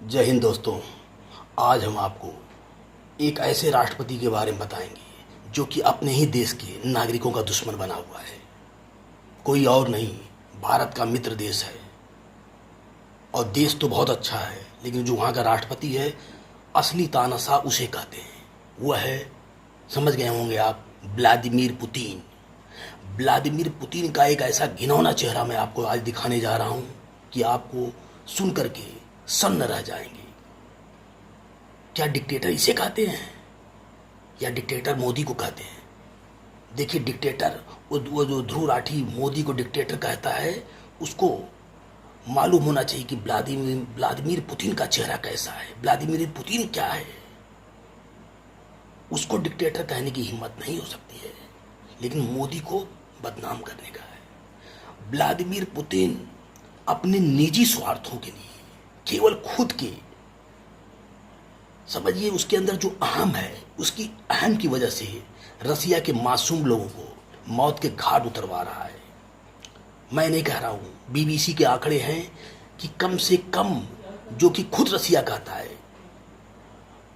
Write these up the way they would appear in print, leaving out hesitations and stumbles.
जय हिंद दोस्तों। आज हम आपको एक ऐसे राष्ट्रपति के बारे में बताएंगे जो कि अपने ही देश के नागरिकों का दुश्मन बना हुआ है। कोई और नहीं, भारत का मित्र देश है। और देश तो बहुत अच्छा है, लेकिन जो वहाँ का राष्ट्रपति है, असली तानाशाह उसे कहते हैं। वह है, समझ गए होंगे आप, व्लादिमीर पुतिन। व्लादिमीर पुतिन का एक ऐसा घिनौना चेहरा मैं आपको आज दिखाने जा रहा हूँ कि आपको सुन करके सन्न रह जाएंगे। क्या डिक्टेटर इसे कहते हैं या डिक्टेटर मोदी को कहते हैं? देखिए, डिक्टेटर वो जो ध्रुव राठी मोदी को डिक्टेटर कहता है, उसको मालूम होना चाहिए कि व्लादिमीर पुतिन का चेहरा कैसा है, व्लादिमीर पुतिन क्या है। उसको डिक्टेटर कहने की हिम्मत नहीं हो सकती है, लेकिन मोदी को बदनाम करने का है। व्लादिमीर पुतिन अपने निजी स्वार्थों के लिए, केवल खुद के, समझिए, उसके अंदर जो अहम है, उसकी अहम की वजह से रसिया के मासूम लोगों को मौत के घाट उतरवा रहा है। मैं नहीं कह रहा हूं, बीबीसी के आंकड़े हैं कि कम से कम, जो कि खुद रसिया कहता है,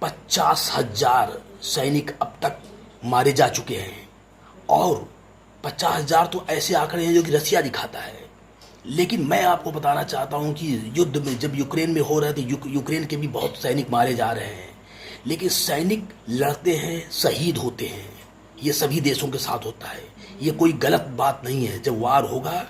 50,000 सैनिक अब तक मारे जा चुके हैं। और 50,000 तो ऐसे आंकड़े हैं जो कि रसिया दिखाता है। लेकिन मैं आपको बताना चाहता हूं कि युद्ध में जब यूक्रेन में हो रहे थे, यूक्रेन के भी बहुत सैनिक मारे जा रहे हैं। लेकिन सैनिक लड़ते हैं, शहीद होते हैं। ये सभी देशों के साथ होता है। ये कोई गलत बात नहीं है। जब वार होगा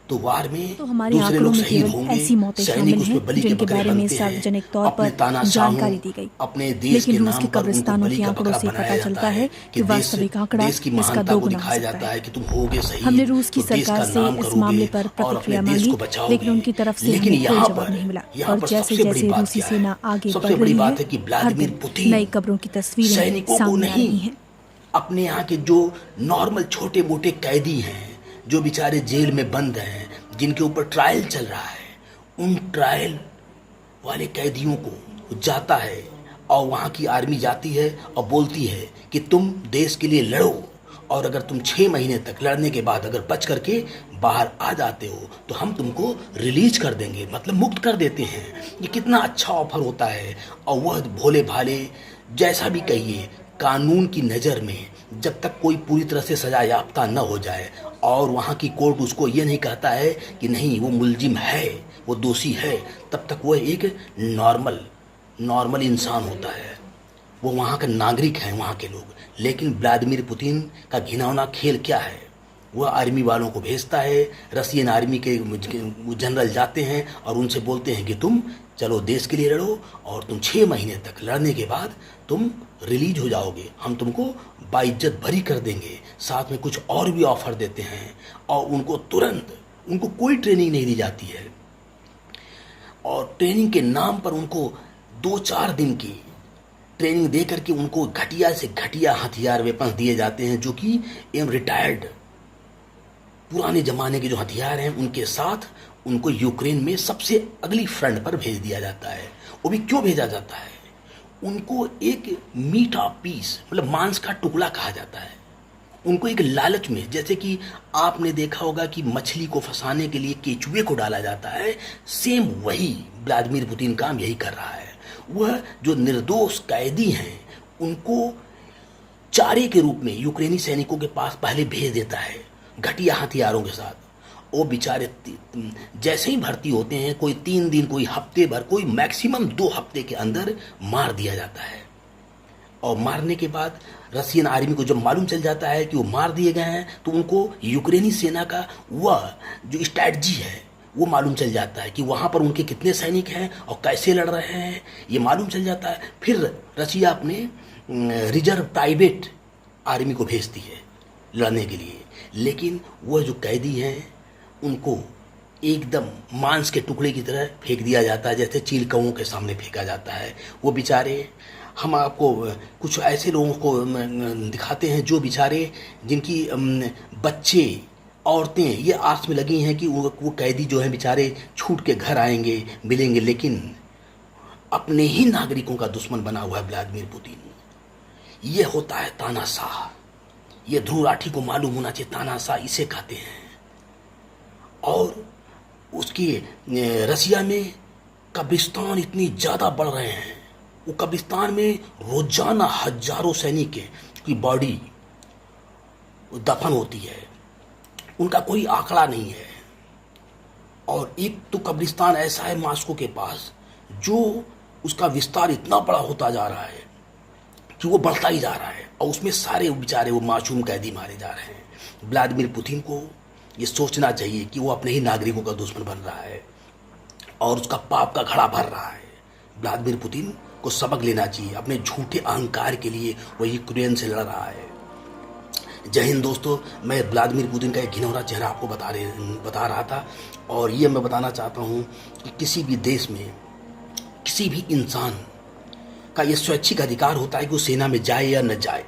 तो वार में तो हमारे दूसरे आंकड़ों लोग में शहीद केवल होंगे, ऐसी मौतें सैनिक शामिल उसमें हैं बलि के जिनके बकरे बारे में बनते हैं। सार्वजनिक तौर अपने पर तानाशाहों, जानकारी दी गई। अपने देश लेकिन के रूस नाम के पर उनको कब्रिस्तानों बलि के का आंकड़ों बकरा से बनाया पता जाता चलता है है कि कि वास्तविक आंकड़ा देश की इसका महानता को दोगुना हो दिखाया सकता जाता है। है कि तुम होगे शहीद, हमने रूस की तो देश सरकार का से नाम इस करोगे मामले पर और अपने प्रतिक्रिया देश मांगी, को बचाओगे। लेकिन उनकी तरफ से लेकिन हमें कोई यहाँ जवाब पर नहीं मिला। यहाँ और पर जैसे सबसे बड़ी जैसे बात रूसी क्या है? सेना आगे सबसे बढ़ बड़ी रही बात है, है कि हर व्लादिमीर दिन पुतिन नई कब्रों की तस्वीरें सैनिकों को सामने आ नहीं, रही हैं। अपने यहाँ के जो नॉर्मल छोटे मोटे कैदी हैं, जो बेचारे जेल में बंद हैं, जिनके ऊपर ट्रायल चल रहा है, उन ट्रायल वाले कैदियों को जाता है और वहाँ की आर्मी जाती है और बोलती है कि तुम देश के लिए लड़ो, और अगर तुम 6 महीने तक लड़ने के बाद अगर बच करके बाहर आ जाते हो तो हम तुमको रिलीज कर देंगे, मतलब मुक्त कर देते हैं। ये कितना अच्छा ऑफर होता है। और वह भोले भाले, जैसा भी कहिए, कानून की नज़र में जब तक कोई पूरी तरह से सजा याफ्ता न हो जाए और वहाँ की कोर्ट उसको ये नहीं कहता है कि नहीं वो मुलजिम है, वो दोषी है, तब तक वह एक नॉर्मल इंसान होता है। वो वहाँ का नागरिक हैं, वहाँ के लोग। लेकिन व्लादिमीर पुतिन का घिनौना खेल क्या है? वह आर्मी वालों को भेजता है, रशियन आर्मी के जनरल जाते हैं और उनसे बोलते हैं कि तुम चलो देश के लिए लड़ो, और तुम 6 महीने तक लड़ने के बाद तुम रिलीज हो जाओगे, हम तुमको बाइज्जत भरी कर देंगे। साथ में कुछ और भी ऑफर देते हैं और उनको तुरंत, उनको कोई ट्रेनिंग नहीं दी जाती है, और ट्रेनिंग के नाम पर उनको 2-4 दिन की ट्रेनिंग दे करके उनको घटिया से घटिया हथियार वेपन्स दिए जाते हैं, जो कि रिटायर्ड पुराने ज़माने के जो हथियार हैं उनके साथ उनको यूक्रेन में सबसे अगली फ्रंट पर भेज दिया जाता है। वो भी क्यों भेजा जाता है? उनको एक मीट ऑफ पीस, मतलब मांस का टुकड़ा कहा जाता है। उनको एक लालच में, जैसे कि आपने देखा होगा कि मछली को फंसाने के लिए केचुए को डाला जाता है, सेम वही व्लादिमीर पुतिन काम यही कर रहा है। वह जो निर्दोष कैदी हैं उनको चारे के रूप में यूक्रेनी सैनिकों के पास पहले भेज देता है, घटिया हथियारों के साथ। वो बेचारे जैसे ही भर्ती होते हैं, कोई 3 दिन, कोई हफ्ते भर, कोई मैक्सिमम 2 हफ्ते के अंदर मार दिया जाता है। और मारने के बाद रशियन आर्मी को जब मालूम चल जाता है कि वो मार दिए गए हैं, तो उनको यूक्रेनी सेना का वह जो स्ट्रैटेजी है वो मालूम चल जाता है कि वहाँ पर उनके कितने सैनिक हैं और कैसे लड़ रहे हैं, ये मालूम चल जाता है। फिर रशिया अपने रिजर्व प्राइवेट आर्मी को भेजती है लड़ने के लिए। लेकिन वह जो कैदी हैं उनको एकदम मांस के टुकड़े की तरह फेंक दिया जाता है, जैसे चील कौओं के सामने फेंका जाता है। वो बेचारे, हम आपको कुछ ऐसे लोगों को दिखाते हैं जो बेचारे, जिनकी बच्चे, औरतें ये आस में लगी हैं कि वो कैदी जो हैं बेचारे छूट के घर आएंगे, मिलेंगे, लेकिन अपने ही नागरिकों का दुश्मन बना हुआ है व्लादिमीर पुतिन। ये होता है तानाशाह। ये ध्रुव राठी को मालूम होना चाहिए, तानाशाह इसे कहते हैं। और उसकी रसिया में कब्रिस्तान इतनी ज़्यादा बढ़ रहे हैं, वो कब्रिस्तान में रोजाना हजारों सैनिक की बॉडी दफन होती है, उनका कोई आंकड़ा नहीं है। और एक तो कब्रिस्तान ऐसा है मॉस्को के पास जो उसका विस्तार इतना बड़ा होता जा रहा है कि वो बढ़ता ही जा रहा है, और उसमें सारे बेचारे वो मासूम कैदी मारे जा रहे हैं। व्लादिमीर पुतिन को ये सोचना चाहिए कि वो अपने ही नागरिकों का दुश्मन बन रहा है और उसका पाप का घड़ा भर रहा है। व्लादिमीर पुतिन को सबक लेना चाहिए, अपने झूठे अहंकार के लिए वो यूक्रेन से लड़ रहा है। जय हिंद दोस्तों, मैं व्लादिमीर पुतिन का एक घिनौना चेहरा आपको बता रहा था, और ये मैं बताना चाहता हूँ कि किसी भी देश में किसी भी इंसान का ये स्वैच्छिक अधिकार होता है कि वो सेना में जाए या न जाए।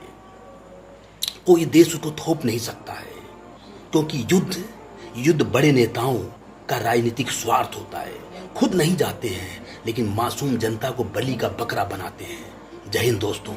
कोई देश उसको थोप नहीं सकता है, क्योंकि युद्ध बड़े नेताओं का राजनीतिक स्वार्थ होता है। खुद नहीं जाते हैं, लेकिन मासूम जनता को बलि का बकरा बनाते हैं। जय हिंद दोस्तों।